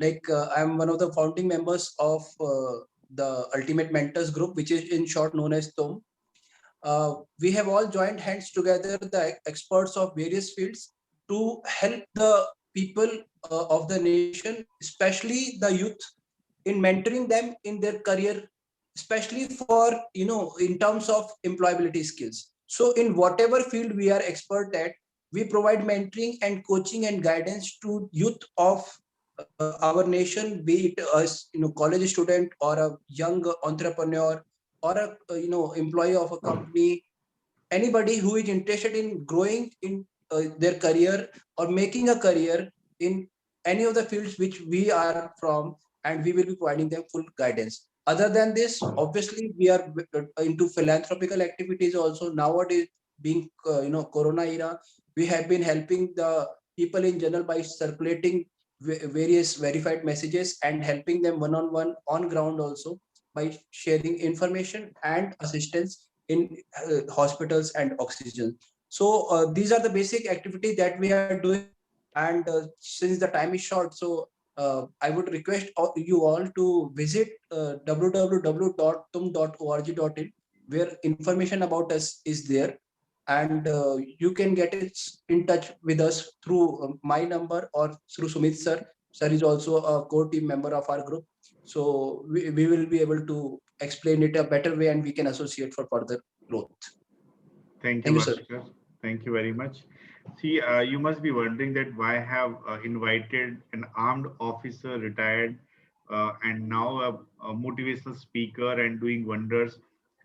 like I'm one of the founding members of the Ultimate Mentors Group, which is in short known as TOM. We have all joined hands together, the experts of various fields, to help the people of the nation, especially the youth, in mentoring them in their career, especially for, in terms of employability skills. So in whatever field we are expert at, we provide mentoring and coaching and guidance to youth of our nation, be it a college student or a young entrepreneur or a employee of a company, anybody who is interested in growing in their career or making a career in any of the fields which we are from, and we will be providing them full guidance. Other than this, obviously we are into philanthropical activities also nowadays. Being corona era, we have been helping the people in general by circulating various verified messages and helping them one on one on ground also, by sharing information and assistance in hospitals and oxygen. So these are the basic activities that we are doing. And since the time is short, so I would request you all to visit www.tum.org.in, where information about us is there, and you can get it in touch with us through my number or through Sumit sir. Sir is also a core team member of our group, so we will be able to explain it a better way, and we can associate for further growth. Thank you, Thank you, sir. Bhaskar. Thank you very much. See, you must be wondering that why I have invited an armed officer, retired, and now a motivational speaker and doing wonders.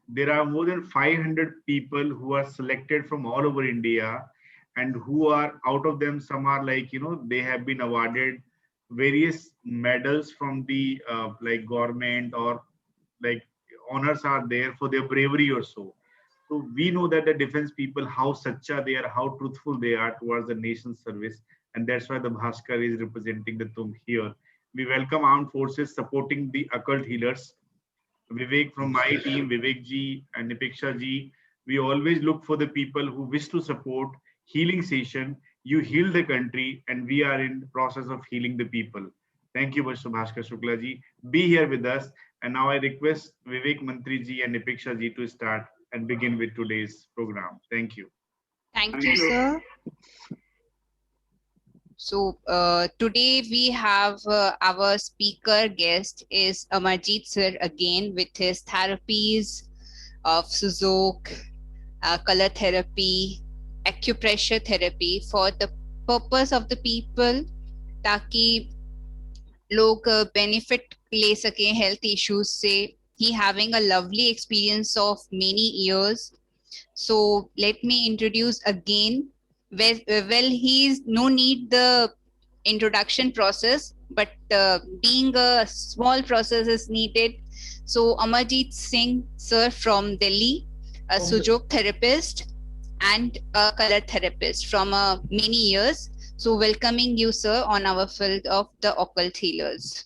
There are more than 500 people who are selected from all over India, and who are out of them, some are like, they have been awarded various medals from the like government, or like honors are there for their bravery or so. So we know that the defense people, how sacha they are, how truthful they are towards the nation's service, and that's why the Bhaskar is representing the TUM here. We welcome armed forces supporting the occult healers. Vivek from my team, Vivek ji and Nipeksha ji, we always look for the people who wish to support healing session. You heal the country, and we are in the process of healing the people. Thank you, Mr. Bhaskar Shukla ji. Be here with us. And now I request Vivek Mantri ji and Nipeksha ji to start and begin with today's program. Thank you. Thank you, sir. So today we have our speaker guest is Amarjeet sir again, with his therapies of Suzok, color therapy, acupressure therapy for the purpose of the people, ताकि लोग benefit ले सकें health issues से. He having a lovely experience of many years. So let me introduce again. Well, he's no need the introduction process, but being a small process is needed. So Amarjeet Singh sir from Delhi, a Sujok therapist and a color therapist from many years. So welcoming you, sir, on our field of the occult healers.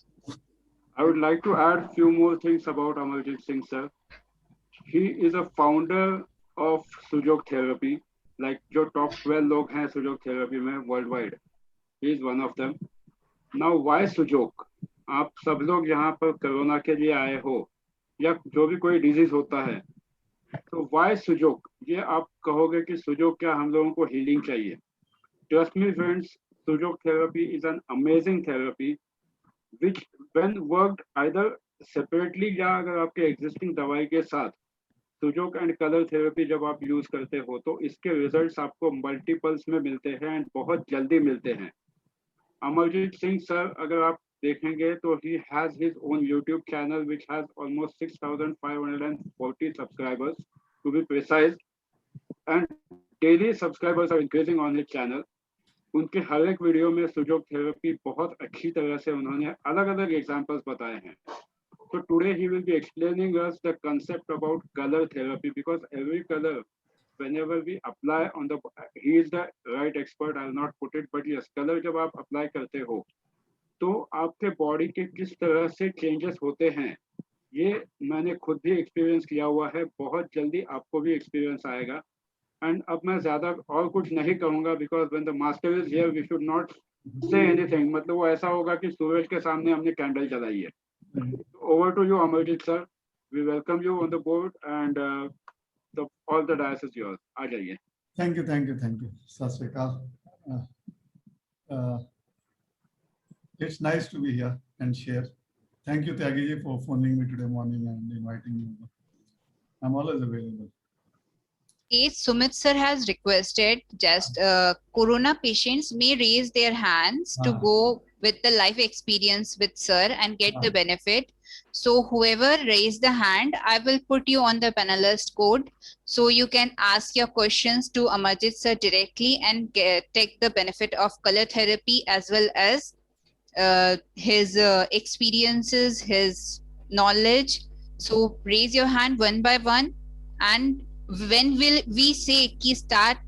I would like to add few more things about Amarjeet Singh sir. He is a founder of Sujok Therapy. Like जो top 12 लोग हैं Sujok Therapy में worldwide, he is one of them. Now why Sujok? आप सब लोग यहाँ पर corona के लिए आए हो, या जो भी कोई डिजीज होता है, तो why Sujok? ये आप कहोगे कि Sujok क्या हम लोगों को healing चाहिए? Trust me friends, Sujok Therapy is an amazing therapy which when worked either separately या अगर आपके existing दवाई के साथ सुजोक एंड कलर थेरेपी जब आप यूज करते हो तो इसके रिजल्ट्स आपको मल्टीपल्स में मिलते हैं एंड बहुत जल्दी मिलते हैं. अमरजीत सिंह सर अगर आप देखेंगे तो he has his own YouTube channel which has almost 6,540 subscribers to be precise, and daily subscribers are increasing on his channel. उनके हर एक वीडियो में सुजोक थेरेपी बहुत अच्छी तरह से उन्होंने अलग अलग एग्जांपल्स बताए हैं. So today he will be explaining us the concept about color therapy, because every color, whenever we apply on the, he is the right expert, I will not put it, but yes, color जब आप apply करते हो, तो आपके body के किस तरह से changes होते हैं, ये मैंने खुद भी experience किया हुआ है, बहुत जल्दी आपको भी experience आएगा. And अब मैं ज़्यादा और कुछ नहीं कहूँगा, because when the master is here, we should not say anything, मतलब वो ऐसा होगा कि सूरज के सामने हमने कैंडल जलाई है. Over to you, Amarjit sir. We welcome you on the board and all the dais is yours. आ जाइए. Thank you. Sat Sri Akal. It's nice to be here and share. Thank you, Tyagi ji, for phoning me today morning and inviting me. I'm always available. Sumit sir has requested just corona patients may raise their hands to go with the life experience with sir and get the benefit. So whoever raised the hand, I will put you on the panelist code so you can ask your questions to Amarjit sir directly and take the benefit of color therapy as well as his experiences, his knowledge. So raise your hand one by one, and when will we say ki start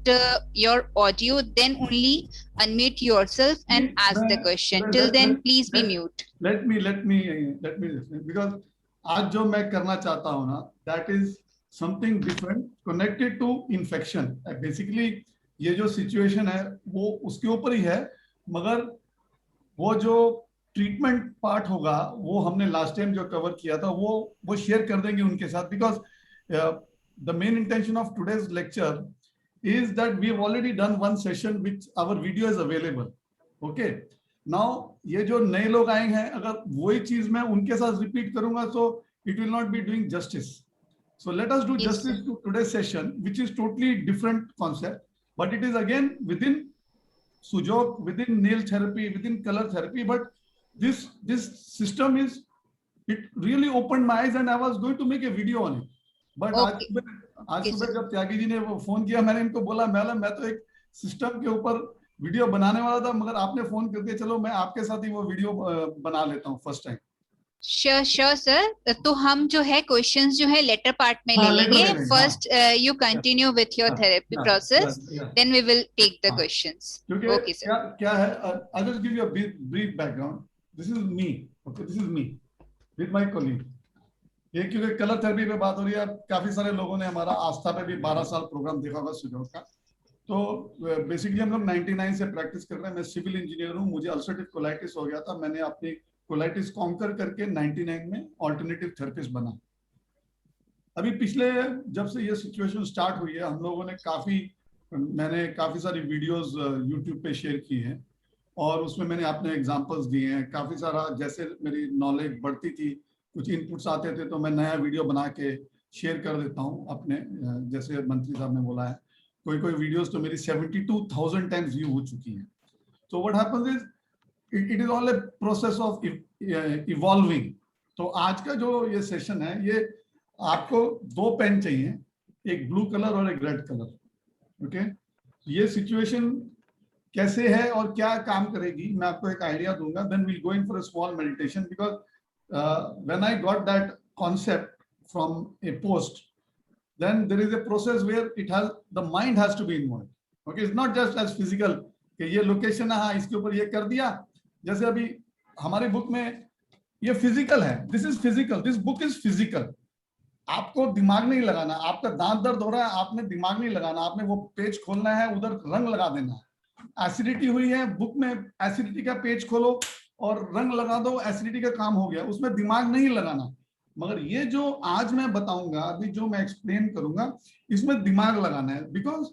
your audio, then only unmute yourself and ask the question. Till then, please be mute. Let me because आज जो मैं करना चाहता हूँ ना, that is something different connected to infection. Basically ये जो situation है वो उसके ऊपर ही है, मगर वो जो ट्रीटमेंट पार्ट होगा वो हमने लास्ट टाइम जो कवर किया था वो शेयर कर देंगे उनके साथ, because the main intention of today's lecture is that we have already done one session which our video is available. Okay, now ये जो नए लोग आए हैं, अगर वही चीज मैं उनके साथ रिपीट करूंगा तो it will not be doing justice. So let us do justice to today's session which is totally different concept, but it is again with in Sujok, within nail therapy, within color therapy, but this system is, it really opened my eyes and I was going to make a video on it. But आज सुबह जब त्यागी जी ने वो phone किया, मैंने इनको बोला मैं तो एक सिस्टम के ऊपर वीडियो बनाने वाला था, मगर आपने फोन कर दिया, चलो मैं आपके साथ ही वो वीडियो बना लेता हूँ फर्स्ट टाइम. Sure sir. तो हम जो है questions जो है letter part में ले लेंगे. First you continue with your therapy process, then we will take the questions. Okay sir. क्या है? I'll just give you a brief background. This is me. Okay, this is me with my colleague. ये क्योंकि colour therapy पे बात हो रही है, काफी सारे लोगों ने हमारा आस्था पे भी 12 साल प्रोग्राम देखा होगा सुजोग का. तो बेसिकली हम लोग 99 से प्रैक्टिस कर रहे हैं. मैं सिविल इंजीनियर हूँ, मुझे अल्सरेटिव कोलाइटिस हो गया था. मैंने अपनी कोलाइटिस कॉन्कर करके 99 में ऑल्टरनेटिव थेरेपिस्ट बना. अभी पिछले जब से ये सिचुएशन स्टार्ट हुई है, हम लोगों ने मैंने काफी सारी वीडियोस यूट्यूब पे शेयर की हैं और उसमें मैंने अपने एग्जांपल्स दिए हैं. काफी सारा जैसे मेरी नॉलेज बढ़ती थी, कुछ इनपुट्स आते थे तो मैं नया वीडियो बना के शेयर कर देता हूँ अपने. जैसे मंत्री साहब ने बोला है, कोई वीडियोस तो मेरी 72,000 टाइम्स व्यू हो चुकी है. तो what happens is it is all a process of evolving. तो आज का जो ये सेशन है, ये आपको 2 पेन चाहिए, एक ब्लू कलर और एक रेड कलर. ओके, ये सिचुएशन कैसे है और क्या काम करेगी मैं आपको एक आइडिया दूंगा. Then we'll go in for a small meditation, because when I got that concept from a post, then there is a process where the mind has to be involved. Okay, it's not just as physical कि ये location है, हाँ इसके ऊपर ये कर दिया. जैसे अभी हमारी बुक में ये फिजिकल है, this is physical, this book is physical. आपको दिमाग नहीं लगाना. आपका दांत दर्द हो रहा है, आपने दिमाग नहीं लगाना, आपने वो पेज खोलना है, उधर रंग लगा देना है. एसिडिटी हुई है, बुक में एसिडिटी का पेज खोलो और रंग लगा दो, एसिडिटी का काम हो गया, उसमें दिमाग नहीं लगाना. मगर ये जो आज मैं बताऊंगा, अभी जो मैं एक्सप्लेन करूंगा, इसमें दिमाग लगाना है, because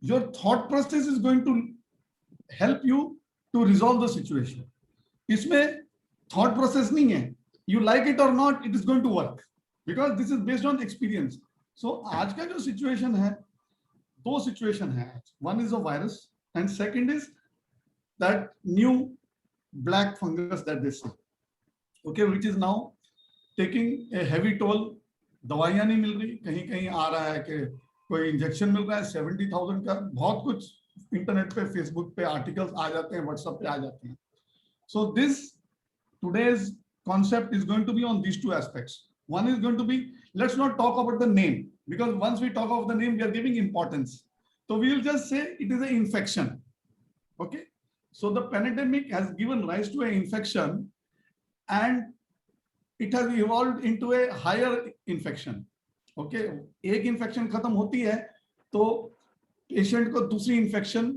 your thought process is going to help you to resolve the situation. इसमें थॉट प्रोसेस नहीं है, यू लाइक इट और not, it is going to work, because this is based on experience. So आज का जो situation है, 2 situation है. One is a virus and second is that new black fungus that they say, okay, which is now taking a heavy toll. दवाइयां नहीं मिल रही, कहीं कहीं आ रहा है कि कोई इंजेक्शन मिल रहा है 70,000 का. बहुत कुछ इंटरनेट पे, फेसबुक पे आर्टिकल्स आ जाते हैं, व्हाट्सएप पे आ जाते हैं. So this today's concept is going to be on these 2 aspects. One is going to be, let's not talk about the name, because once we talk about the name, we are giving importance. So we will just say it is an infection. Okay. So the pandemic has given rise to an infection and it has evolved into a higher infection. Okay. एक infection खत्म होती है तो patient को दूसरी infection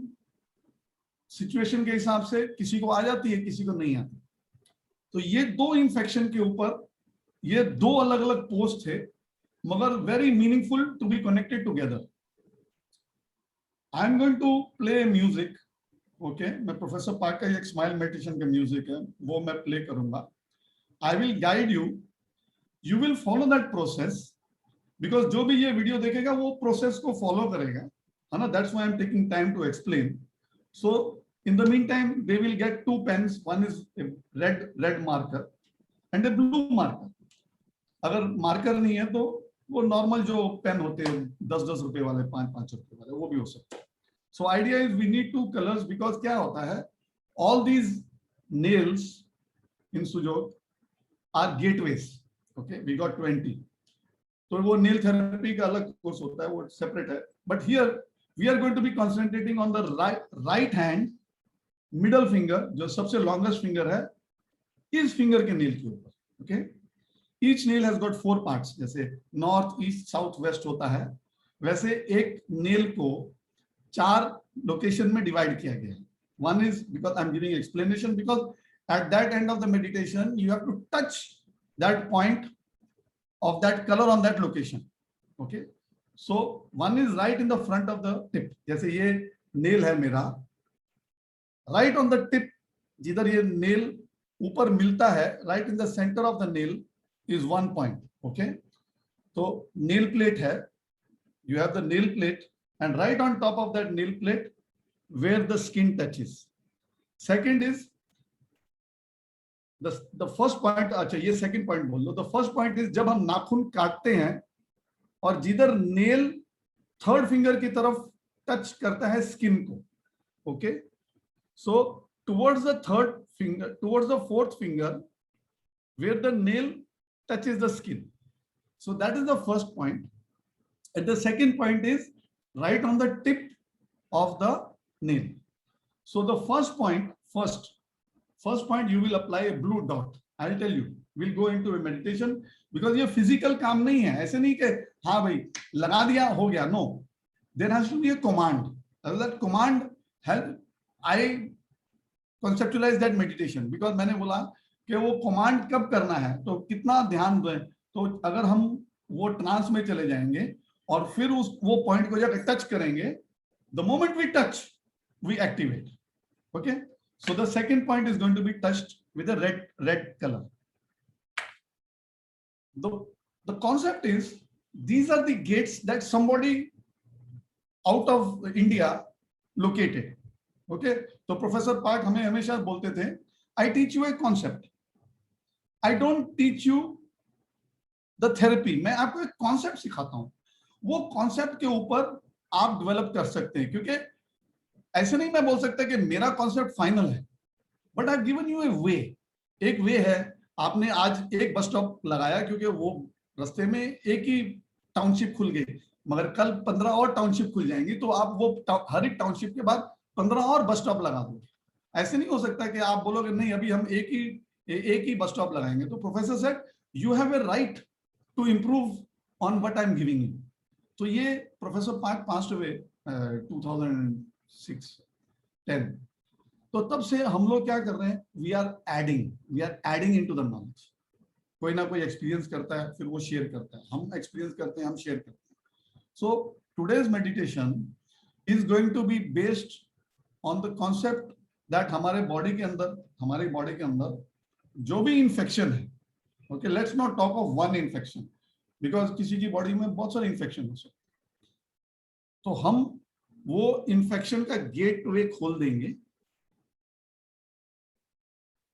situation के हिसाब से किसी को आ जाती है, किसी को नहीं आती। तो ये 2 इन्फेक्शन के ऊपर ये 2 अलग अलग पोस्ट थे, मगर very meaningful to be connected together. I am going to play music, okay. मैं प्रोफेसर पार्क का एक स्माइल मेडिटेशन का म्यूजिक है, वो मैं प्ले करूंगा। आई will guide you, you will follow that process, because जो भी ये वीडियो देखेगा वो प्रोसेस को फॉलो करेगा, है ना। That's why I am taking time to explain. So in the meantime they will get 2 pens, one is a red marker and a blue marker. अगर मार्कर नहीं है तो वो नॉर्मल जो पेन होते हैं 10-10 रुपए वाले, 5-5 रुपए वाले, वो भी हो सकते हैं। So idea is we need 2 colours, because क्या होता है, all these nails in Sujok are gateways, okay. We got 20, तो वो नेल थेरेपी का अलग कोर्स होता है, वो सेपरेट है। But here we are going to be concentrating on the right hand middle finger, जो सबसे लॉन्गेस्ट फिंगर है, इस फिंगर के नेल के ऊपर, okay. Each nail has got 4 parts, जैसे नॉर्थ, ईस्ट, साउथ, वेस्ट होता है, वैसे एक नेल को 4 लोकेशन में डिवाइड किया गया है। One is, because I am giving explanation, because at that end of the meditation you have to touch that point of that color on that location, okay. So one is right in the front of the tip, जैसे ये nail है मेरा, right on the tip, जिधर ये nail ऊपर मिलता है, right in the center of the nail is 1 point, okay. तो nail plate है, you have the nail plate, and right on top of that nail plate where the skin touches. Second is the first point, अच्छा ये second point बोल लो। The first point is जब हम नाखून काटते हैं और जिधर नेल थर्ड फिंगर की तरफ टच करता है स्किन को, okay. So towards the third finger, towards the fourth finger where the nail touches the skin. So that is the first point. And the second point is right on the tip of the nail. So the first point, first point you will apply a blue dot. I'll tell you, we'll go into a meditation, because ये physical काम नहीं है। ऐसे नहीं कि हाँ भाई लगा दिया हो गया, no. There has to be a command. That command has, I conceptualize that meditation, because मैंने बोला कि वो command कब करना है, तो कितना ध्यान दें। तो अगर हम वो ट्रांस में चले जाएंगे और फिर उस वो पॉइंट को जाकर टच करेंगे, the moment we touch we activate, okay. So the second point is going to be touched with a red color. The concept is, these are the gates that somebody out of India located, okay. So Professor Park हमें हमेशा बोलते थे, I teach you a concept, I don't teach you the therapy. मैं आपको एक concept सिखाता हूँ, वो concept के ऊपर आप develop कर सकते हैं, क्योंकि ऐसे नहीं मैं बोल सकता कि मेरा कॉन्सेप्ट फाइनल है, but I given U A वे। एक वे है, आपने आज एक बस स्टॉप लगाया क्योंकि वो रास्ते में एक ही टाउनशिप खुल गई, मगर कल 15 और टाउनशिप खुल जाएंगी, तो आप वो हर एक टाउनशिप के बाद 15 और बस स्टॉप लगा दोगे। ऐसे नहीं हो सकता कि आप बोलोगे नहीं अभी हम एक ही बस स्टॉप लगाएंगे। तो professor said you have a right to improve on what I am giving you. तो ये प्रोफेसर पार्क पास्ड अवे 2006-10, तो तब से हम लोग क्या कर रहे हैं, we are adding into the knowledge. कोई ना कोई एक्सपीरियंस करता है, फिर वो शेयर करता है, हम एक्सपीरियंस करते हैं, हम शेयर करते हैं। So today's meditation is going to be based on the concept that हमारे बॉडी के अंदर जो भी इंफेक्शन है, okay, let's not talk of one infection, because किसी की बॉडी में बहुत सारे इंफेक्शन हो सकते हैं। तो हम वो इंफेक्शन का गेटवे खोल देंगे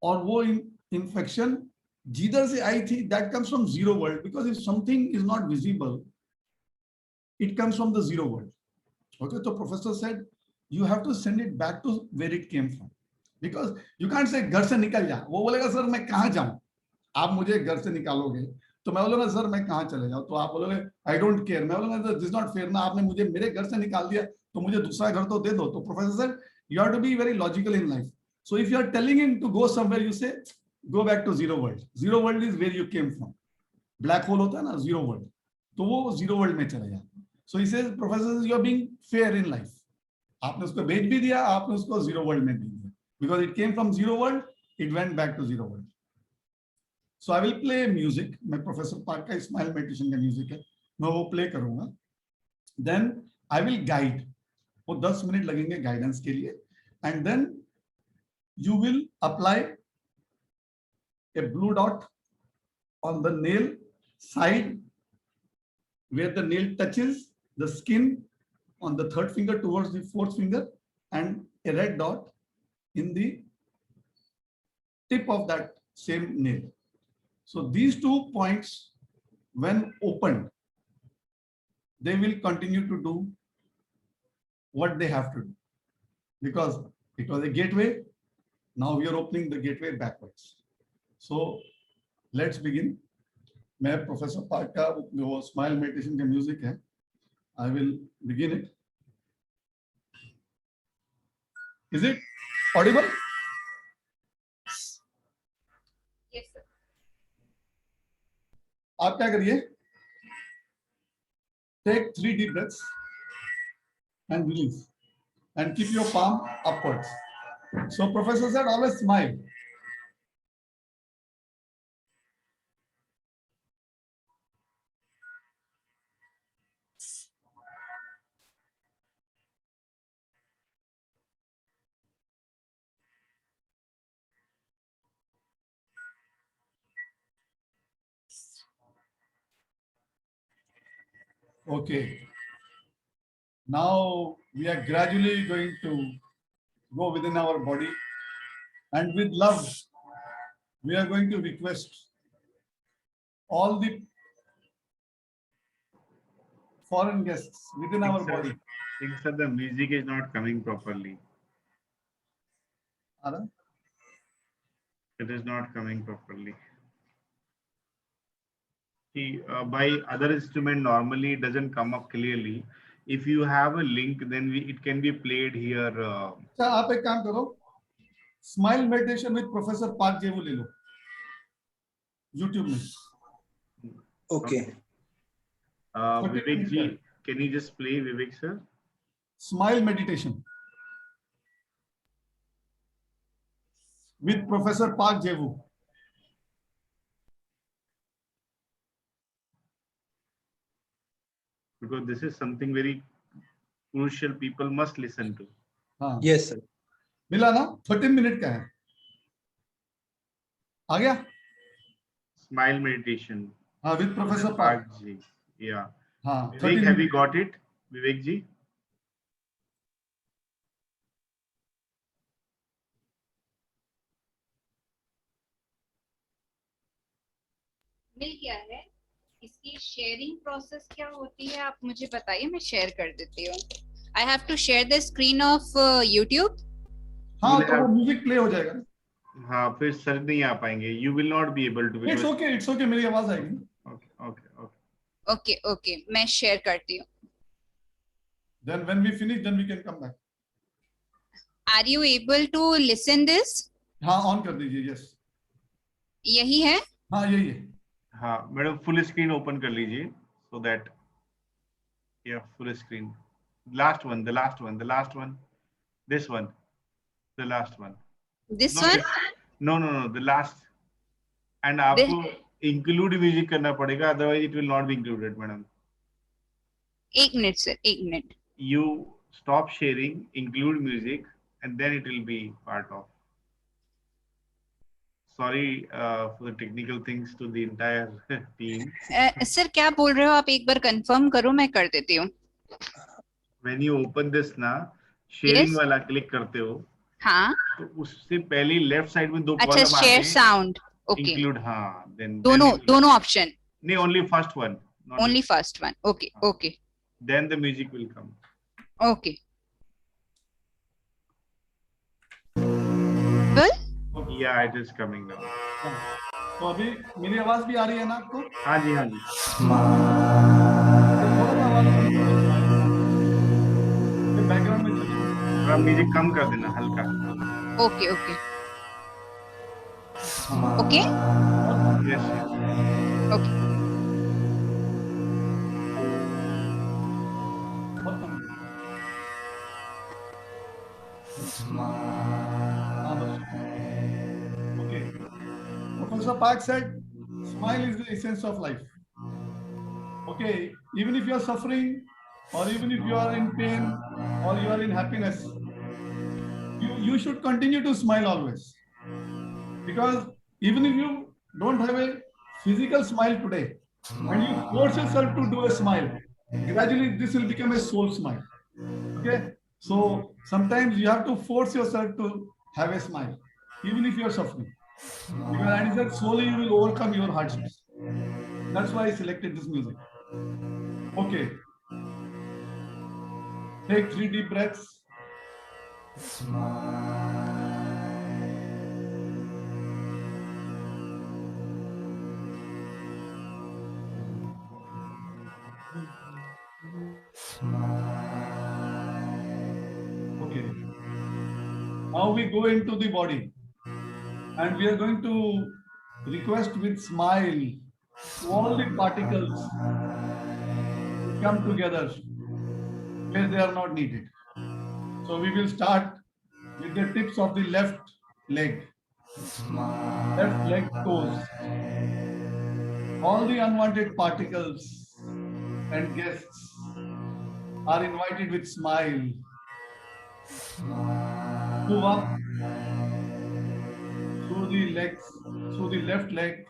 और वो इंफेक्शन जिधर से आई थी that comes from zero world, because if something is not visible it comes from the zero world, okay. तो professor said you have to send it back to where it came from, because you can't say घर से निकल जा। वो बोलेगा sir मैं कहाँ जाऊं, आप मुझे घर से निकालोगे तो मैं बोलूंगा सर मैं कहाँ चले जाऊं, तो आप बोलोगे आई डोंट केयर। मैं बोलूंगा दिस नॉट फेयर ना, आपने मुझे मेरे घर से निकाल दिया तो मुझे दूसरा घर तो दे दो। तो professor sir you have to be very logical in life. So if you are telling him to go somewhere, you say go back to zero world. Zero world is where you came from. Black hole होता है ना zero world, तो वो zero world में चले जाते। So he says professor you are being fair in life, आपने उसको भेज भी दिया, आपने उसको जीरो वर्ल्ड में भेज दिया, because it came from zero world, it went back to zero world. So I will play music. मैं प्रोफेसर पार्क का स्माइल मेडिटेशन का म्यूजिक है, मैं वो प्ले करूंगा. Then I will guide. वो 10 मिनट लगेंगे गाइडेंस के लिए. And then you will apply a blue dot on the nail side where the nail touches the skin on the third finger towards the fourth finger, and a red dot in the tip of that same nail. So these 2 points, when opened, they will continue to do what they have to do, because it was a gateway. Now we are opening the gateway backwards. So let's begin. मैं professor Park का जो smile meditation का music है, I will begin it. Is it audible? Yes, sir. आप क्या करिए, take 3 deep breaths and release, and keep your palm upwards. So professor said always smile. Okay. Now we are gradually going to go within our body, and with love, we are going to request all the foreign guests within our body. Things that the music is not coming properly. Ara? It is not coming properly. See, by other instrument normally it doesn't come up clearly. If you have a link, then it can be played here. अच्छा, आप एक काम करो, smile meditation with professor park जेवू ले लो YouTube में. Okay. Vivek ji, can you just play, Vivek sir? Smile meditation with Professor Park Jevu. Because this is something very crucial, people must listen to. हाँ. Yes, sir. मिला ना? 13 minute का है. आ गया? Smile meditation. हाँ, with Professor Park. Ji. Yeah. हाँ. Vivek, have you got it? Vivek ji? मिल गया है. इसकी शेयरिंग प्रोसेस क्या होती है आप मुझे बताइए, मैं शेयर कर देती हूँ. I have to share the screen of YouTube. हाँ, तो वो म्यूजिक प्ले हो जाएगा. हाँ, फिर सर नहीं आ पाएंगे. You will not be able to. It's okay, मेरी आवाज आएगी. Okay, मैं शेयर करती हूँ. Then when we finish, then we can come back. Are you able to listen this? हाँ, ऑन कर दीजिए. Yes. यही है? हाँ, यही है. हाँ मैडम, फुल स्क्रीन ओपन कर लीजिए, so that full screen. The last one, this one, the last one. This one? No, the last. And आपको include music करना पड़ेगा, otherwise it will not be included, madam. एक minute sir, एक minute. You stop sharing, include music, and then it will be part of. Sorry for the technical things to the entire team. Sir क्या बोल रहे हो आप, एक बार confirm करो, मैं कर देती हूँ. When you open this ना, sharing Yes. वाला क्लिक करते हो, हाँ. तो उससे पहले लेफ्ट साइड में 2 अच्छा, कॉलम आते शेयर हैं. साउंड. ओके. Include, हाँ. Then दोनों ऑप्शन. नहीं, only first one. Only first one. Okay. Then the music will come. Okay. Well? Yeah, it is coming now. तो अभी मेरी आवाज भी आ रही है ना आपको? हाँ जी. बैकग्राउंड में चलिए. थोड़ा म्यूजिक कम कर देना, हल्का. Okay. Yes. Okay. Park said, smile is the essence of life. Okay, even if you are suffering, or even if you are in pain, or you are in happiness, you should continue to smile always. Because even if you don't have a physical smile today, when you force yourself to do a smile, gradually this will become a soul smile. Okay, so sometimes you have to force yourself to have a smile, even if you are suffering. Because and he said, slowly you will overcome your hardships. That's why I selected this music. Okay. Take 3 deep breaths. Okay. Now we go into the body. And we are going to request with smile all the particles to come together where they are not needed. So we will start with the tips of the left leg toes. All the unwanted particles and guests are invited with smile. Move up through the legs, through the left leg,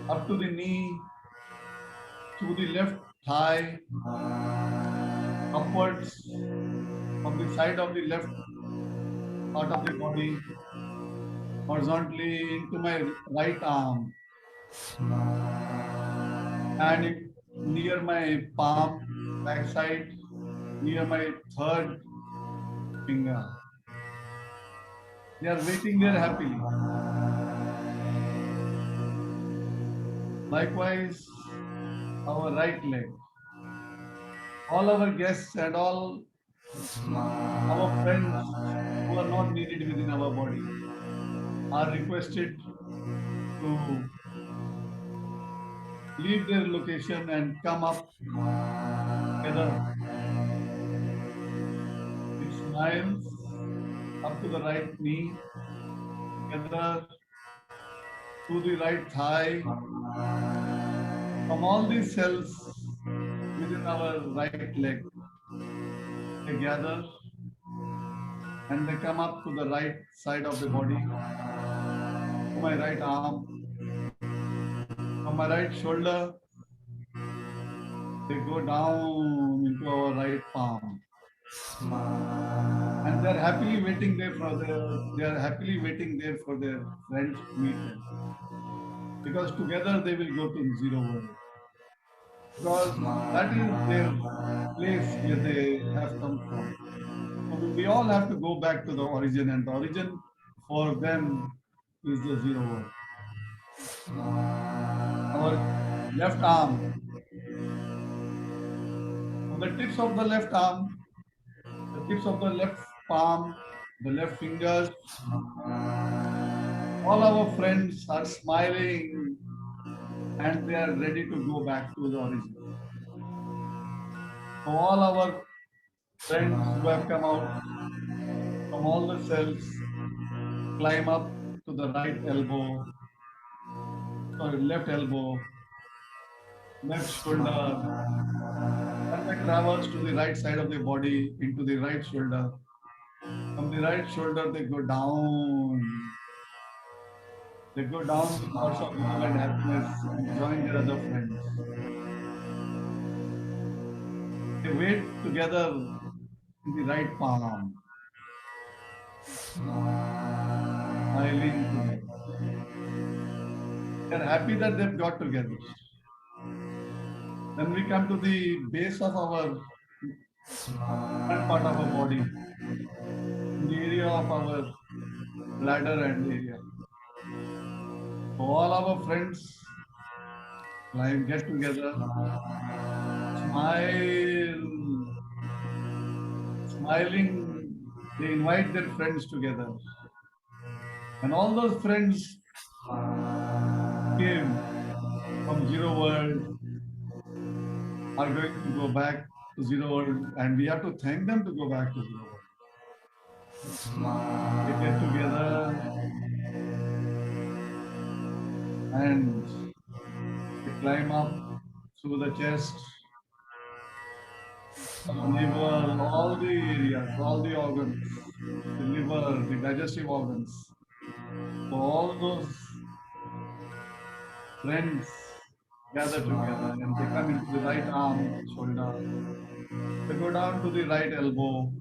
up to the knee, to the left thigh, upwards from the side of the left part of the body, horizontally into my right arm, and near my palm, back side, near my third finger. They are waiting there happily. Likewise, our right leg. All our guests and all our friends who are not needed within our body are requested to leave their location and come up together with smiles up to the right knee, together to the right thigh, from all these cells within our right leg. They gather and they come up to the right side of the body, to my right arm, from my right shoulder. They go down into our right palm, and they're happily waiting there for their friends to meet them, because together they will go to zero world. Because that is their place where they have come from. So we all have to go back to the origin, and the origin for them is the zero world. Our left arm, on the tips of the left arm, the tips of the left palm, the left fingers, all our friends are smiling and they are ready to go back to the origin. So all our friends who have come out from all the cells climb up to the right elbow, sorry, left elbow, left shoulder, and they traverse to the right side of the body into the right shoulder. From the right shoulder, they go down. They go down to thoughts of love and happiness and join their other friends. They wait together in the right palm, smiling together. They're happy that they've got together. Then we come to the base of our front part of our body, in the area of our bladder and area. So all our friends get together, smile, smiling, they invite their friends together. And all those friends came from zero world, are going to go back to zero world, and we have to thank them to go back to zero world. They get together, and they climb up through the chest, the liver, all the areas, all the organs, the liver, the digestive organs. So all those friends gather together and they come into the right arm, shoulder. They go down to the right elbow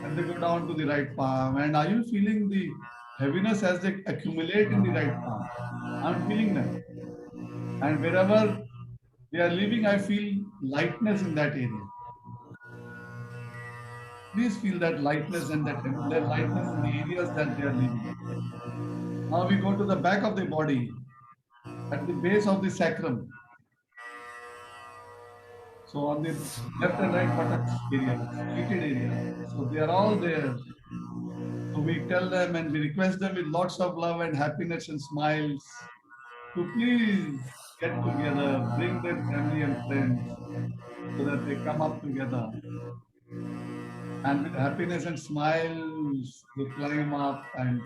and they go down to the right palm. And are you feeling the heaviness as they accumulate in the right palm? I'm feeling them. And wherever they are living, I feel lightness in that area. Please feel that lightness and that lightness in the areas that they are living. Now we go to the back of the body, at the base of the sacrum. So on the left and right buttocks area, seated area. So they are all there. So we tell them and we request them with lots of love and happiness and smiles to please get together, bring their family and friends so that they come up together. And with happiness and smiles, they climb up and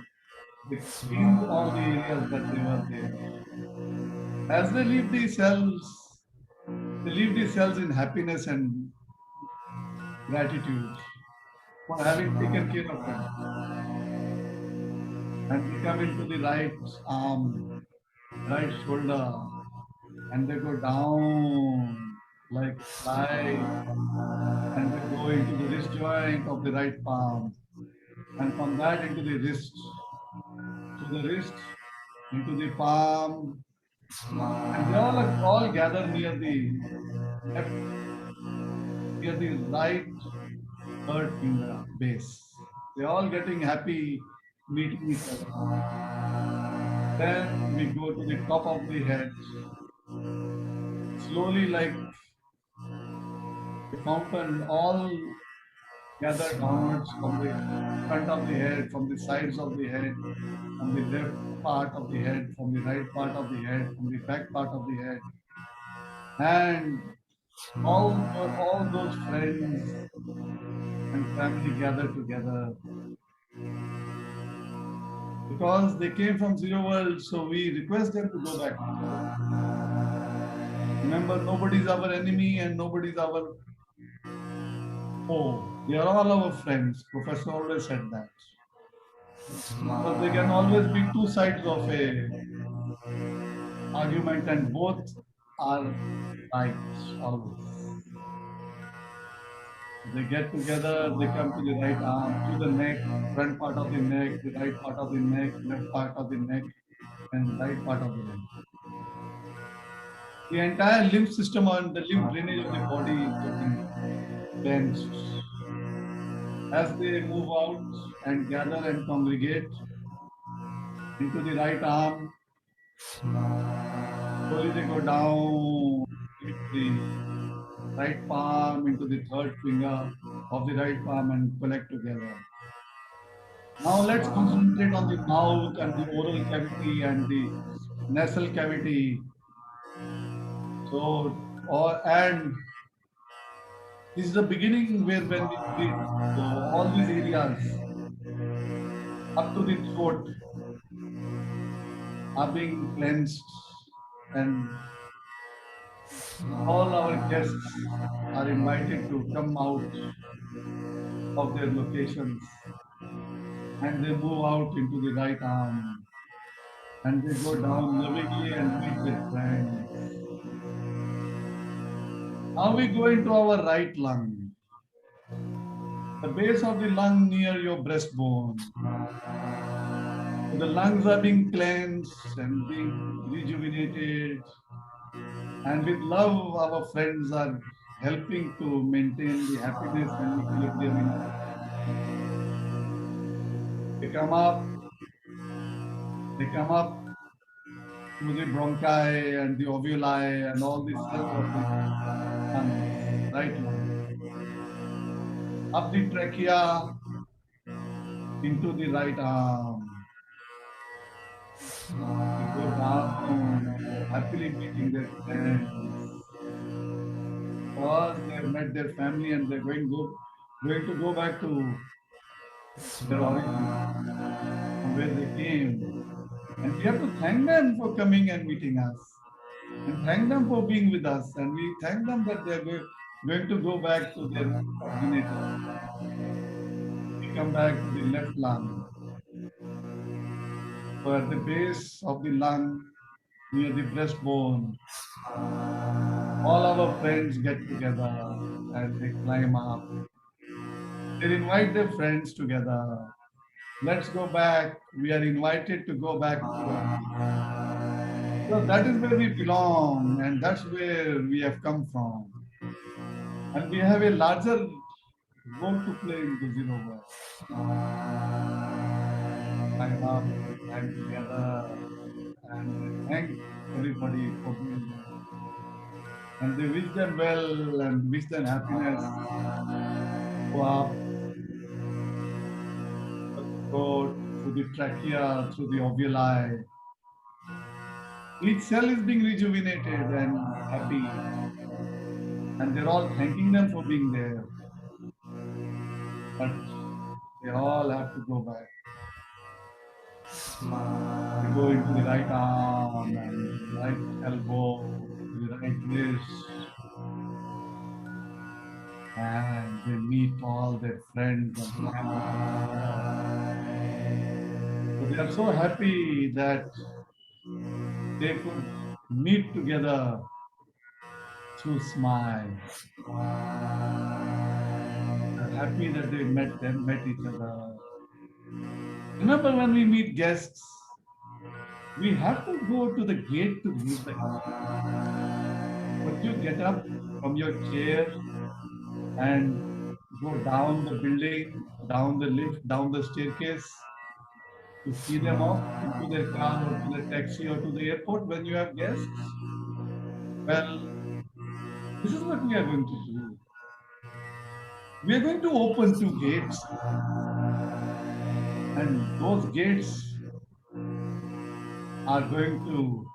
they clean all the areas that they were there. As they leave the cells, they leave the cells in happiness and gratitude for having taken care of them. And they come into the right arm, right shoulder, and they go down like fly, and they go into the wrist joint of the right palm, and from that into the wrist, to the wrist, into the palm, and they all gather near the right third finger base. They're all getting happy meeting each other. Then we go to the top of the head, slowly like the fountain, all gather downwards from the front of the head, from the sides of the head, from the left part of the head, from the right part of the head, from the back part of the head. And all those friends and family gather together. Because they came from Zero World, so we request them to go back. Remember, nobody is our enemy and nobody is our foe. They are all our friends. Professor always said that. But there can always be two sides of a argument, and both are right always. They get together, they come to the right arm, to the neck, front part of the neck, the right part of the neck, left part of the neck, and right part of the neck. The entire lymph system and the lymph drainage of the body is getting cleansed. As they move out and gather and congregate into the right arm, slowly they go down into the right palm, into the third finger of the right palm and collect together. Now let's concentrate on the mouth and the oral cavity and the nasal cavity. So, and this is the beginning where when we breathe. So all these areas up to the throat are being cleansed, and all our guests are invited to come out of their locations, and they move out into the right arm, and they go down lovingly and meet their friends. Now we go into our right lung, the base of the lung near your breastbone. The lungs are being cleansed and being rejuvenated, and with love our friends are helping to maintain the happiness and equilibrium in life. They come up to the bronchi and the ovuli and all the cells of the lung, right lung. Up the trachea into the right arm. They go down, happily meeting their friends. Because they have met their family and they're going to go back to their origin, from where they came. And we have to thank them for coming and meeting us. And thank them for being with us. And we thank them that they are going to go back to their originator. We come back to the left lung. So at the base of the lung, near the breastbone, all our friends get together and they climb up. They invite their friends together. Let's go back. We are invited to go back. So that is where we belong, and that's where we have come from. And we have a larger role to play in the zero world. Climb up, climb together, and thank everybody for being there. And they wish them well and wish them happiness. Go up, go through the trachea, through the ovuli. Each cell is being rejuvenated and happy. And they're all thanking them for being there. But they all have to go back. They go into the right arm and the right elbow, the right wrist. And they meet all their friends and family. So they are so happy that they could meet together through smile. They're happy that they met each other. Remember when we meet guests, we have to go to the gate to meet the guest. But you get up from your chair and go down the building, down the lift, down the staircase to see them off into their car or to the taxi or to the airport when you have guests. Well, this is what we are going to do. We are going to open two gates, and those gates are going to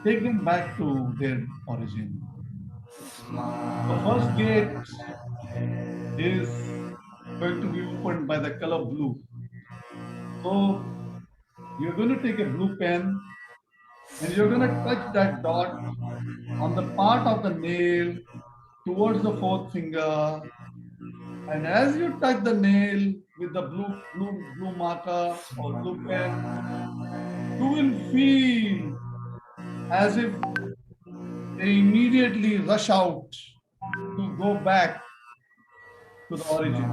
take them back to their origin. The first gate is going to be opened by the color blue. So you're going to take a blue pen and you're going to touch that dot on the part of the nail towards the fourth finger. And as you touch the nail with the blue marker or blue pen, you will feel as if they immediately rush out to go back to the origin.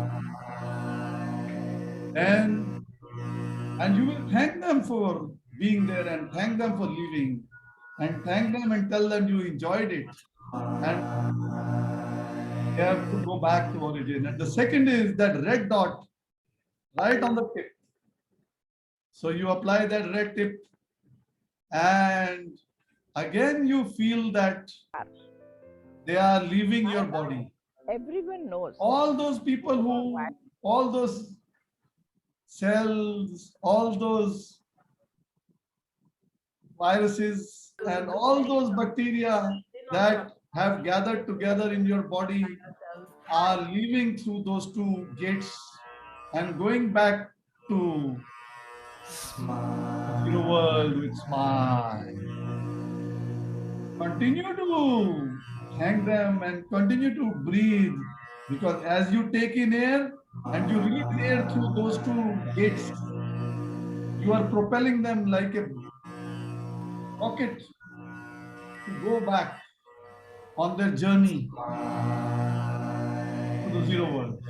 And you will thank them for being there and thank them for leaving and thank them and tell them you enjoyed it. And they have to go back to origin. And the second is that red dot right on the tip. So you apply that red tip and again you feel that they are leaving your body. Everyone knows. All those people who, all those cells, all those viruses and all those bacteria that have gathered together in your body are leaving through those two gates and going back to the world with smile. Continue to thank them and continue to breathe, because as you take in air and you release air through those two gates, you are propelling them like a rocket to go back on their journey to the zero world.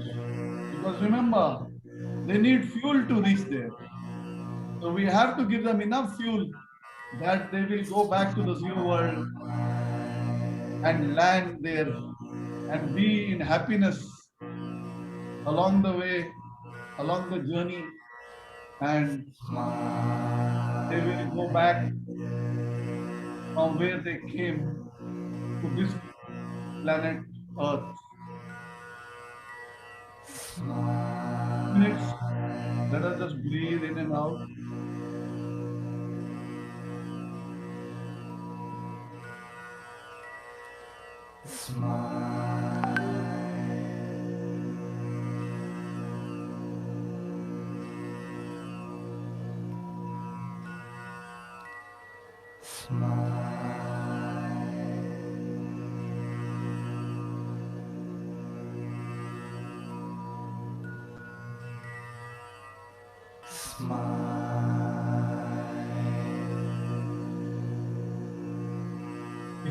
Because remember, they need fuel to reach there. So we have to give them enough fuel that they will go back to the zero world and land there and be in happiness along the way, along the journey, and they will go back from where they came to this planet Earth. Minutes. Let us just breathe in and out. If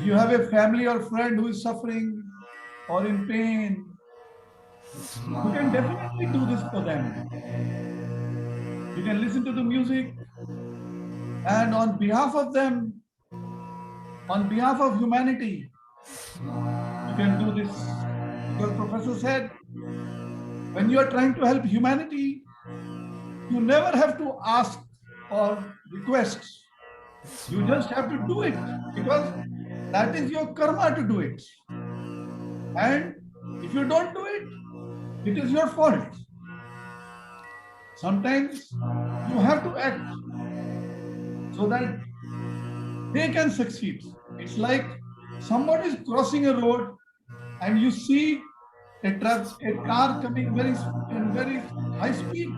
you have a family or friend who is suffering or in pain, you can definitely do this for them. You can listen to the music, and on behalf of them, on behalf of humanity, you can do this. Because Professor said, when you are trying to help humanity, you never have to ask or request. You just have to do it, because that is your karma to do it. And if you don't do it, it is your fault. Sometimes you have to act so that they can succeed. It's like somebody is crossing a road and you see a car coming in very high speed,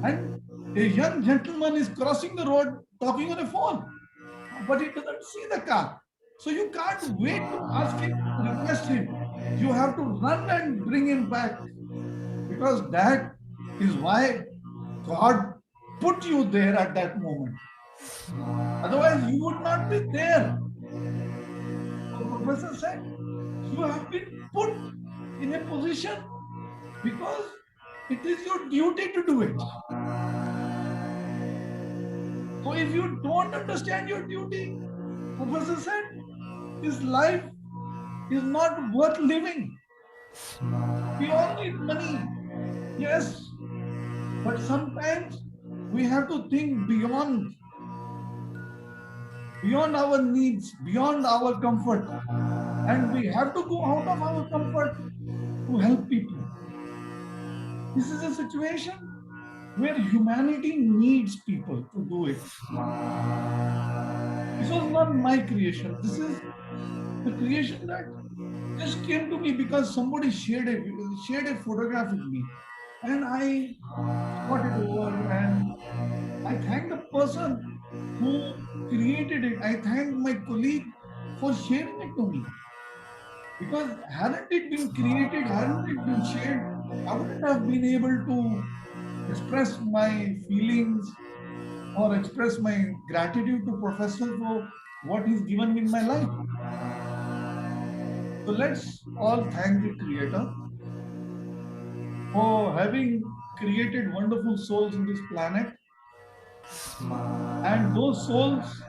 and a young gentleman is crossing the road talking on a phone, but he doesn't see the car. So you can't wait to ask him, request him. You have to run and bring him back, because that is why God put you there at that moment. Otherwise, you would not be there. The professor said, you have been put in a position because it is your duty to do it. So if you don't understand your duty, Professor said, this life is not worth living. We all need money, yes, but sometimes we have to think beyond our needs, beyond our comfort, and we have to go out of our comfort to help people. This is a situation where humanity needs people to do it. This was not my creation. This is the creation that just came to me because somebody shared a photograph with me, and I got it over, and I thank the person who created it. I thank my colleague for sharing it to me, because hadn't it been created, hadn't it been shared, I wouldn't have been able to express my feelings or express my gratitude to Professor for what he's given me in my life. So let's all thank the Creator for having created wonderful souls in this planet, and those souls